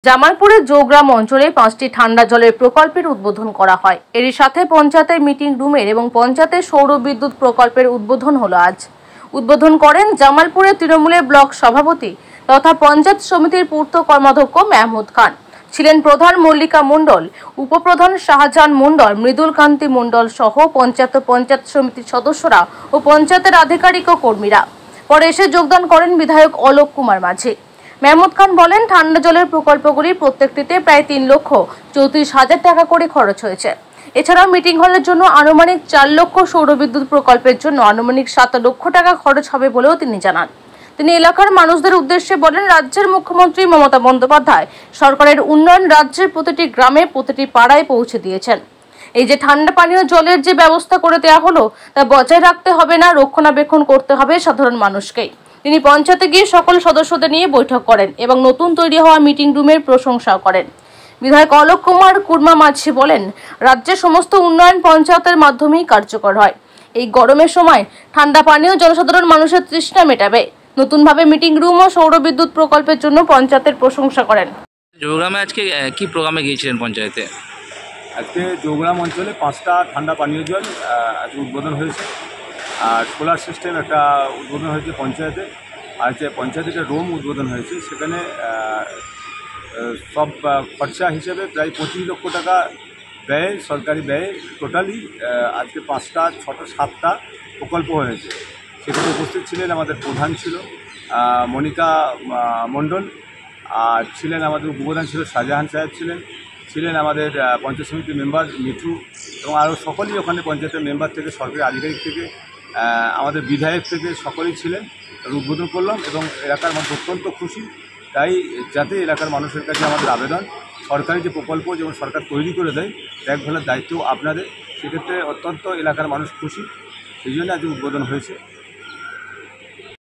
জামালপুরের জোগ্রাম অঞ্চলে 5টি ঠান্ডা জলের প্রকল্পের উদ্বোধন করা হয়। এরই সাথে পঞ্চায়েতের মিটিং রুমের এবং পঞ্চায়েতের সৌর বিদ্যুৎ প্রকল্পের উদ্বোধন হলো আজ। উদ্বোধন করেন জামালপুরের তৃণমূলের ব্লক সভাপতি তথা পঞ্চায়েত সমিতির পূর্ত কর্মাধ্যক্ষ মাহমুদ খান। ছিলেন প্রধান মল্লিকা মণ্ডল, উপপ্রধান শাহজাহান মণ্ডল, মৃদুল কান্তি মণ্ডল সহ পঞ্চায়েত সমিতির সদস্যরা ও পঞ্চায়েতের আধিকারিক ও কর্মীরা। পরে এসে যোগদান করেন বিধায়ক অলোক কুমার মাঝি। মাহমুদ খান বলেন, ঠান্ডা জলের প্রকল্পগুলি প্রত্যেকটিতে প্রায় 3,34,000 টাকা করে খরচ হয়েছে। এছাড়াও মিটিং হলের জন্য আনুমানিক 4 লক্ষ, সৌরবিদ্যুৎ প্রকল্পের জন্য আনুমানিক 7 লক্ষ টাকা খরচ হবে বলেও তিনি জানান। তিনি এলাকার মানুষদের উদ্দেশ্যে বলেন, রাজ্যের মুখ্যমন্ত্রী মমতা বন্দ্যোপাধ্যায় সরকারের উন্নয়ন রাজ্যের প্রতিটি গ্রামে, প্রতিটি পাড়ায় পৌঁছে দিয়েছেন। এই যে ঠান্ডা পানীয় জলের যে ব্যবস্থা করে দেওয়া হলো, তা বজায় রাখতে হবে না, রক্ষণাবেক্ষণ করতে হবে সাধারণ মানুষকেই। তিনি পঞ্চায়েতে গিয়ে সকল সদস্যদের নিয়ে বৈঠক করেন এবং নতুন তৈরি হওয়া মিটিং রুমের প্রশংসা করেন। বিধায়ক অলোক কুমার কুর্মা মাঝি বলেন, রাজ্যের সমস্ত উন্নয়ন পঞ্চায়েতের মাধ্যমেই কার্যকর হয়। এই গরমের সময় ঠান্ডা পানীয় জনসাধারণ মানুষের তৃষ্ণা মেটাবে। নতুনভাবে মিটিং রুম ও সৌরবিদ্যুৎ প্রকল্পের জন্য পঞ্চায়েতের প্রশংসা করেন। জোগ্রামে আজকে কি প্রোগ্রামে গিয়েছিলেন পঞ্চায়েতে? আজকে জোগ্রাম অঞ্চলে 5টা ঠান্ডা পানীয় জল আজকে উদ্বোধন হয়েছে। আর সোলার সিস্টেম একটা উদ্বোধন হয়েছে পঞ্চায়েতে। আর যে পঞ্চায়েতের রুম উদ্বোধন হয়েছে, সেখানে সব খরচা হিসেবে প্রায় 25 লক্ষ টাকা ব্যয়, সরকারি ব্যয় টোটালি আজকে 5টা, 6টা, 7টা প্রকল্প হয়েছে। সেখানে উপস্থিত ছিলেন আমাদের প্রধান ছিল মনিকা মণ্ডল, আর ছিলেন আমাদের উপপ্রধান ছিল শাহজাহান সাহেব, ছিলেন আমাদের পঞ্চায়েত সমিতির মেম্বার মিঠু, এবং আরও সকলেই ওখানে পঞ্চায়েতের মেম্বার থেকে, সরকারি আধিকারিক থেকে, আমাদের বিধায়ক থেকে সকলেই ছিলেন। উদ্বোধন করলাম এবং এলাকার মানুষ অত্যন্ত খুশি। তাই যাতে এলাকার মানুষের কাছে আমাদের আবেদন, সরকারি যে প্রকল্প যেমন সরকার তৈরি করে দেয়, দেখভালের দায়িত্ব আপনাদের, সেক্ষেত্রে অত্যন্ত এলাকার মানুষ খুশি। সেই জন্য আজ উদ্বোধন হয়েছে।